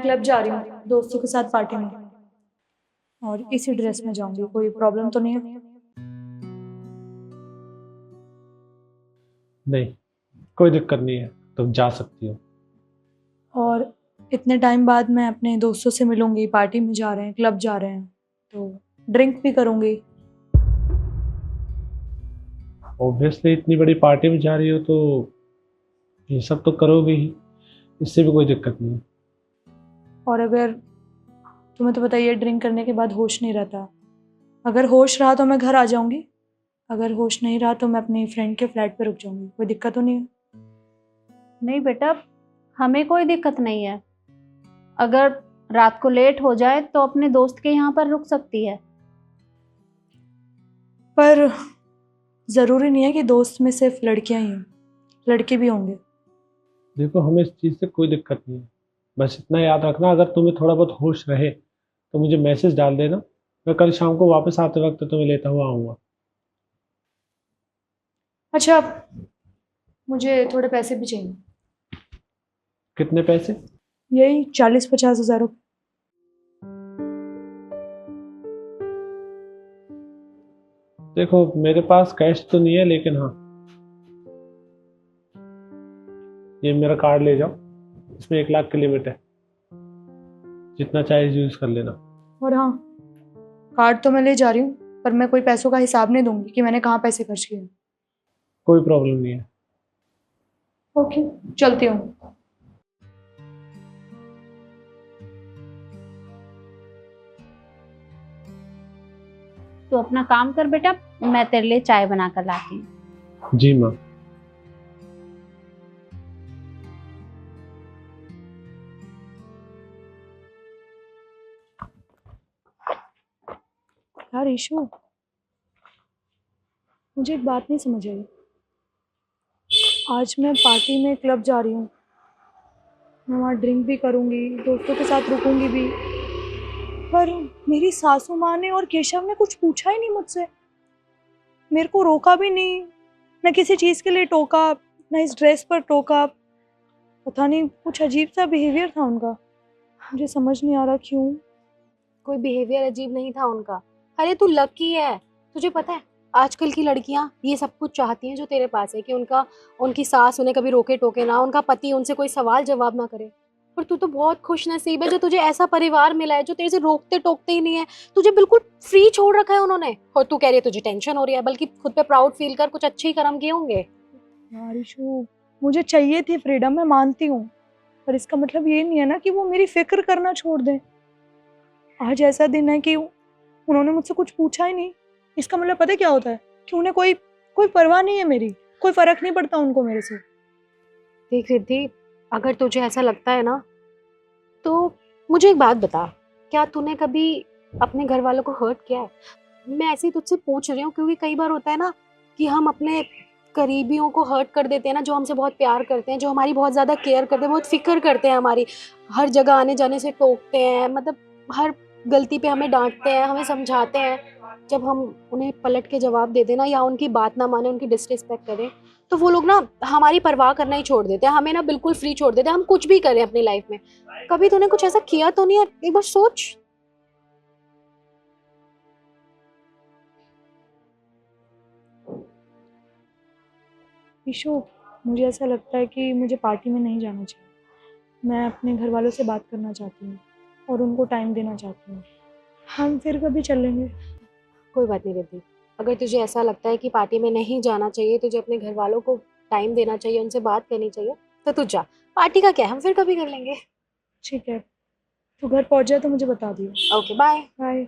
Club जा रही हूँ दोस्तों के साथ पार्टी में, और इसी ड्रेस में जाऊंगी। कोई प्रॉब्लम तो नहीं है? नहीं, कोई दिक्कत नहीं है, तुम जा सकती हो। और इतने टाइम बाद मैं अपने दोस्तों से मिलूंगी, पार्टी में जा रहे हैं, क्लब जा रहे हैं, तो ड्रिंक भी करूंगी। ऑब्वियसली इतनी बड़ी पार्टी में जा रही हो तो ये सब तो करोगे ही, इससे भी कोई दिक्कत नहीं है। और अगर, तुम्हें तो बताइए, ड्रिंक करने के बाद होश नहीं रहता। अगर होश रहा तो मैं घर आ जाऊंगी, अगर होश नहीं रहा तो मैं अपनी फ्रेंड के फ्लैट पे रुक जाऊंगी। कोई दिक्कत तो नहीं है? नहीं बेटा, हमें कोई दिक्कत नहीं है। अगर रात को लेट हो जाए तो अपने दोस्त के यहाँ पर रुक सकती है। पर ज़रूरी नहीं है कि दोस्त में सिर्फ लड़कियां ही हों, लड़के भी होंगे। देखो, हमें इस चीज़ से कोई दिक्कत नहीं है, बस इतना याद रखना, अगर तुम्हें थोड़ा बहुत होश रहे तो मुझे मैसेज डाल देना, मैं कल शाम को वापस आते वक्त तुम्हें लेता हुआ आऊँगा। अच्छा, मुझे थोड़े पैसे भी चाहिए। कितने पैसे? यही 40-50 हज़ार रुपये। देखो, मेरे पास कैश तो नहीं है, लेकिन हाँ, ये मेरा कार्ड ले जाओ, इसमें 1 लाख की लिमिट है, जितना चाहे यूज कर लेना। और हाँ, कार्ड तो मैं ले जा रही हूँ, पर मैं कोई पैसों का हिसाब नहीं दूंगी कि मैंने कहाँ पैसे खर्च किए। कोई प्रॉब्लम नहीं है। ओके, चलती हूँ। तो अपना काम कर बेटा, मैं तेरे लिए चाय बना कर लाती हूँ। जी माँ। यार ईशू, मुझे एक बात नहीं समझ आई। आज मैं पार्टी में क्लब जा रही हूँ, मैं वहाँ ड्रिंक भी करूँगी, दोस्तों के साथ रुकूंगी भी, पर मेरी सासू माँ ने और केशव ने कुछ पूछा ही नहीं मुझसे, मेरे को रोका भी नहीं, न किसी चीज़ के लिए टोका, न इस ड्रेस पर टोका। पता नहीं, कुछ अजीब सा बिहेवियर था उनका, मुझे समझ नहीं आ रहा क्यों। कोई बिहेवियर अजीब नहीं था उनका। अरे तू लकी है, तुझे पता है आजकल की लड़कियां ये सब कुछ चाहती हैं जो तेरे पास है, कि उनकी सास उन्हें कभी रोके टोके ना, उनका पति उनसे कोई सवाल जवाब ना करे। पर तू तो बहुत खुश नसीब है जो तुझे ऐसा परिवार मिला है जो तेरे से रोकते टोकते ही नहीं है, तुझे बिल्कुल फ्री छोड़ रखा है उन्होंने। और तू कह रही है तुझे टेंशन हो रही है, बल्कि खुद पे प्राउड फील कर, कुछ अच्छे ही कर्म किए होंगे। यार ईशू, मुझे चाहिए थी फ्रीडम, मैं मानती हूँ, पर इसका मतलब ये नहीं है ना कि वो मेरी फिक्र करना छोड़ दें। आज ऐसा दिन है कि उन्होंने मुझसे कुछ पूछा ही नहीं, इसका मतलब पता है क्या होता है? कि उन्हें कोई कोई परवाह नहीं है मेरी, कोई फर्क नहीं पड़ता उनको मेरे से। देख रिद्धि, अगर तुझे ऐसा लगता है ना, तो मुझे एक बात बता, क्या तूने कभी अपने घर वालों को हर्ट किया है? मैं ऐसे ही तुझसे पूछ रही हूँ क्योंकि कई बार होता है ना कि हम अपने करीबियों को हर्ट कर देते हैं ना, जो हमसे बहुत प्यार करते हैं, जो हमारी बहुत ज़्यादा केयर करते हैं, बहुत फिक्र करते हैं हमारी, हर जगह आने जाने से टोकते हैं, मतलब हर गलती पे हमें डांटते हैं, हमें समझाते हैं। जब हम उन्हें पलट के जवाब दे देना या उनकी बात ना माने, उनकी डिसरिस्पेक्ट करें, तो वो लोग ना हमारी परवाह करना ही छोड़ देते हैं, हमें ना बिल्कुल फ्री छोड़ देते हैं, हम कुछ भी करें अपनी लाइफ में। कभी तूने कुछ ऐसा किया तो नहीं है? एक बार सोच। ईशू, मुझे ऐसा लगता है कि मुझे पार्टी में नहीं जाना चाहिए। मैं अपने घर वालों से बात करना चाहती हूँ और उनको टाइम देना चाहती हूँ। हम फिर कभी चलेंगे। कोई बात नहीं रिद्धि, अगर तुझे ऐसा लगता है कि पार्टी में नहीं जाना चाहिए, तुझे अपने घर वालों को टाइम देना चाहिए, उनसे बात करनी चाहिए, तो तू जा। पार्टी का क्या है, हम फिर कभी कर लेंगे। ठीक है, तो घर पहुँच जाए तो मुझे बता दियो। Okay, bye. बाय।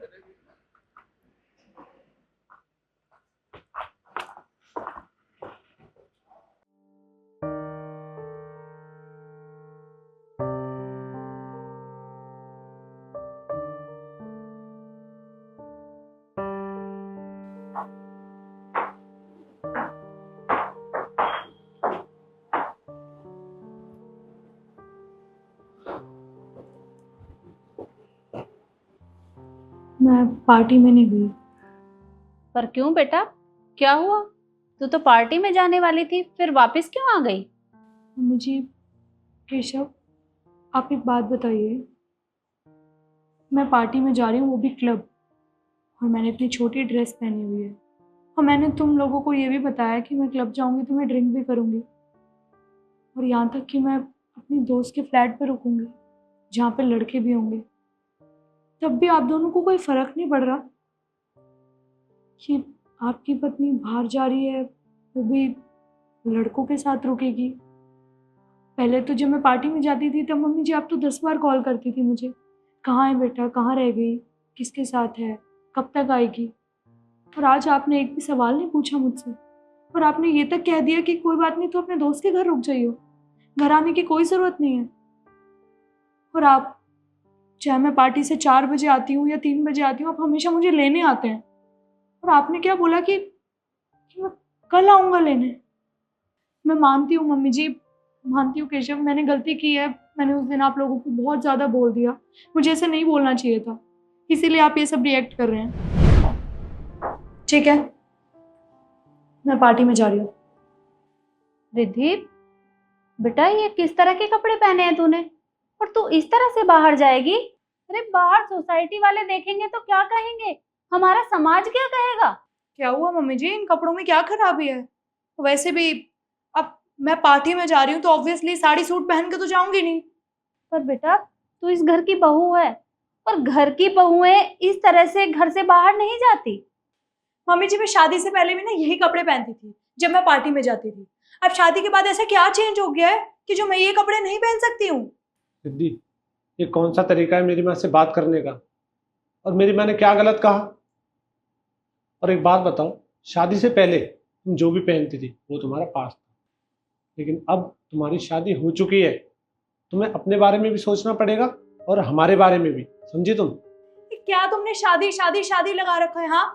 मैं पार्टी में नहीं गई। पर क्यों बेटा, क्या हुआ? तू तो पार्टी में जाने वाली थी, फिर वापस क्यों आ गई? मम्मी जी, केशव, आप एक बात बताइए, मैं पार्टी में जा रही हूँ, वो भी क्लब, और मैंने इतनी छोटी ड्रेस पहनी हुई है, और मैंने तुम लोगों को ये भी बताया कि मैं क्लब जाऊँगी तो मैं ड्रिंक भी करूँगी, और यहाँ तक कि मैं अपनी दोस्त के फ्लैट पे रुकूँगी जहाँ पे लड़के भी होंगे। तब भी आप दोनों को कोई फ़र्क नहीं पड़ रहा कि आपकी पत्नी बाहर जा रही है, वो भी लड़कों के साथ रुकेगी। पहले तो जब मैं पार्टी में जाती थी तब मम्मी जी आप तो 10 बार कॉल करती थी मुझे, कहाँ है बेटा, कहाँ रह गई, किसके साथ है, कब तक आएगी। और आज आपने एक भी सवाल नहीं पूछा मुझसे, और आपने ये तक कह दिया कि कोई बात नहीं तो अपने दोस्त के घर रुक जाइयो, घर आने की कोई ज़रूरत नहीं है। और आप, चाहे मैं पार्टी से 4 बजे आती हूँ या 3 बजे आती हूँ, आप हमेशा मुझे लेने आते हैं। और आपने क्या बोला कि मैं कल आऊँगा लेने। मैं मानती हूँ मम्मी जी, मानती हूँ केशव, मैंने गलती की है। मैंने उस दिन आप लोगों को बहुत ज़्यादा बोल दिया, मुझे ऐसे नहीं बोलना चाहिए था, इसीलिए आप ये सब रिएक्ट कर रहे हैं। ठीक है, मैं पार्टी में जा रही हूँ। रिद्धि, बेटा ये किस तरह के कपड़े पहने हैं तूने, और तू इस तरह से बाहर जाएगी? अरे बाहर सोसाइटी वाले देखेंगे तो क्या कहेंगे, हमारा समाज क्या कहेगा? क्या हुआ मम्मी जी, इन कपड़ों में क्या खराबी है? वैसे भी अब मैं पार्टी में जा रही हूँ तो ऑब्वियसली साड़ी सूट पहन के तो जाऊंगी नहीं। पर बेटा तू इस घर की बहू है, और घर की बहुएं इस तरह से घर से बाहर नहीं जाती। मम्मी जी मैं शादी से पहले भी ना यही कपड़े पहनती थी जब मैं पार्टी में जाती थी। अब शादी के बाद ऐसा क्या चेंज हो गया है कि जो मैं ये कपड़े नहीं पहन सकती हूँ? सिद्धि, ये कौन सा तरीका है मेरी माँ से बात करने का? और मेरी माँ ने क्या गलत कहा? और एक बात बताओ, शादी से पहले तुम जो भी पहनती थी वो तुम्हारा पास था, लेकिन अब तुम्हारी शादी हो चुकी है, तुम्हें अपने बारे में भी सोचना पड़ेगा और हमारे बारे में भी, समझी तुम? क्या तुमने शादी शादी शादी लगा रखा है? हाँ,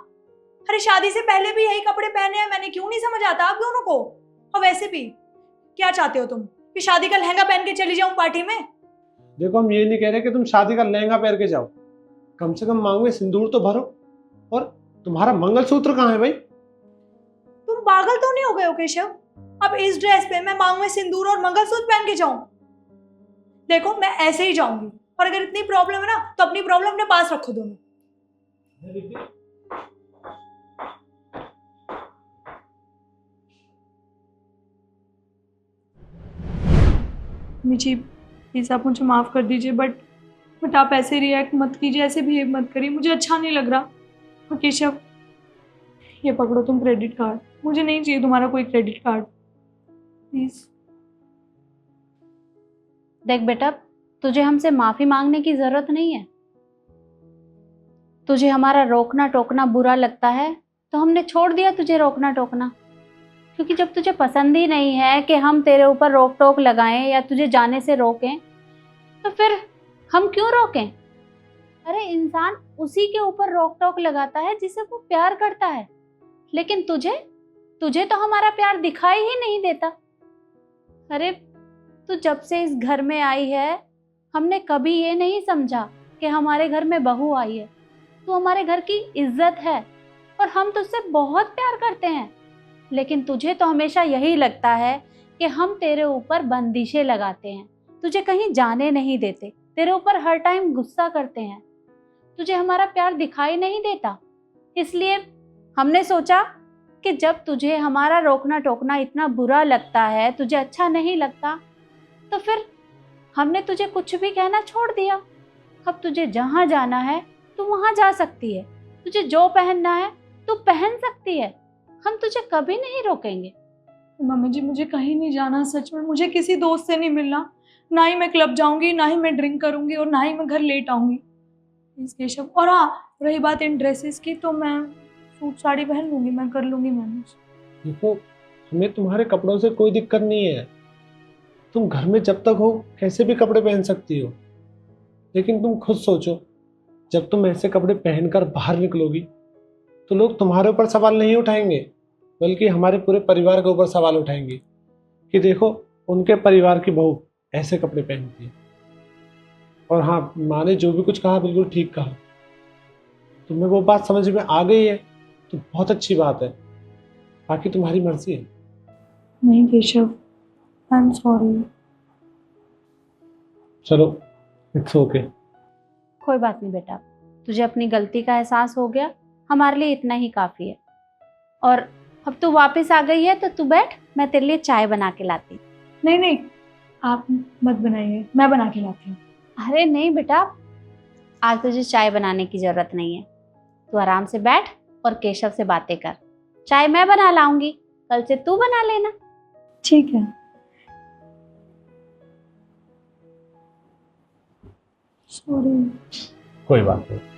अरे शादी से पहले भी यही कपड़े पहने हैं, मैंने क्यों नहीं समझ आता आप दोनों को? और वैसे भी क्या चाहते हो तुम, कि शादी का लहंगा पहन के चली जाऊं पार्टी में? देखो, हम ये नहीं कह रहे कि तुम शादी का लहंगा पहन के जाओ, कम से कम मांग में सिंदूर तो भरो। और तुम्हारा मंगलसूत्र कहाँ है भाई? तुम पागल तो नहीं हो गए हो केशव? अब इस ड्रेस पे मैं मांग में सिंदूर और मंगलसूत्र पहन के जाऊं? देखो मैं ऐसे ही जाऊंगी, और अगर इतनी प्रॉब्लम है ना तो अपनी प्रॉब्लम अपने पास रखो दोनों। जी प्लीज आप मुझे माफ कर दीजिए, बट आप ऐसे रिएक्ट मत कीजिए, ऐसे बिहेव मत करिए, मुझे अच्छा नहीं लग रहा। और केशव ये पकड़ो तुम क्रेडिट कार्ड, मुझे नहीं चाहिए तुम्हारा कोई क्रेडिट कार्ड, प्लीज। देख बेटा, तुझे हमसे माफी मांगने की जरूरत नहीं है। तुझे हमारा रोकना टोकना बुरा लगता है तो हमने छोड़ दिया तुझे रोकना टोकना, क्योंकि जब तुझे पसंद ही नहीं है कि हम तेरे ऊपर रोक टोक लगाएं या तुझे जाने से रोकें, तो फिर हम क्यों रोकें? अरे इंसान उसी के ऊपर रोक टोक लगाता है जिसे वो प्यार करता है, लेकिन तुझे तो हमारा प्यार दिखाई ही नहीं देता। अरे तू जब से इस घर में आई है हमने कभी ये नहीं समझा कि हमारे घर में बहू आई है। तू हमारे घर की इज्जत है और हम तुझसे बहुत प्यार करते हैं, लेकिन तुझे तो हमेशा यही लगता है कि हम तेरे ऊपर बंदिशें लगाते हैं, तुझे कहीं जाने नहीं देते, तेरे ऊपर हर टाइम गुस्सा करते हैं, तुझे हमारा प्यार दिखाई नहीं देता। इसलिए हमने सोचा कि जब तुझे हमारा रोकना टोकना इतना बुरा लगता है, तुझे अच्छा नहीं लगता, तो फिर हमने तुझे कुछ भी कहना छोड़ दिया। अब तुझे जहाँ जाना है तू वहाँ जा सकती है, तुझे जो पहनना है तू पहन सकती है, हम तुझे कभी नहीं रोकेंगे। मम्मी जी मुझे कहीं नहीं जाना, सच में मुझे किसी दोस्त से नहीं मिलना, ना ही मैं क्लब जाऊंगी, ना ही मैं ड्रिंक करूंगी, और ना ही मैं घर लेट आऊंगी, प्लीज केशव। और हाँ, रही बात इन ड्रेसेस की, तो मैं सूट साड़ी पहन लूंगी, मैं कर लूंगी मैनेज। देखो, हमें तुम्हारे कपड़ों से कोई दिक्कत नहीं है, तुम घर में जब तक हो कैसे भी कपड़े पहन सकती हो, लेकिन तुम खुद सोचो, जब तुम ऐसे कपड़े पहनकर बाहर निकलोगी तो लोग तुम्हारे ऊपर सवाल नहीं उठाएंगे, बल्कि हमारे पूरे परिवार के ऊपर सवाल उठाएंगे कि देखो उनके परिवार की बहू ऐसे कपड़े पहनती है। और हाँ, माँ ने जो भी कुछ कहा बिल्कुल ठीक कहा, तुम्हें वो बात समझ में आ गई है तो बहुत अच्छी बात है, बाकी तुम्हारी मर्जी है। नहीं केशव, आई एम सॉरी। चलो, इट्स ओके। कोई बात नहीं बेटा, तुझे अपनी गलती का एहसास हो गया, हमारे लिए इतना ही काफ़ी है। और अब तू वापस आ गई है तो तू बैठ, मैं तेरे लिए चाय बना के लाती हूँ। नहीं नहीं, आप मत बनाइए, मैं बना के लाती हूँ। अरे नहीं बेटा, आज तुझे चाय बनाने की ज़रूरत नहीं है। तू आराम से बैठ और केशव से बातें कर। चाय मैं बना लाऊंगी, कल से तू बना लेना। ठीक है। सॉरी। कोई बात नहीं।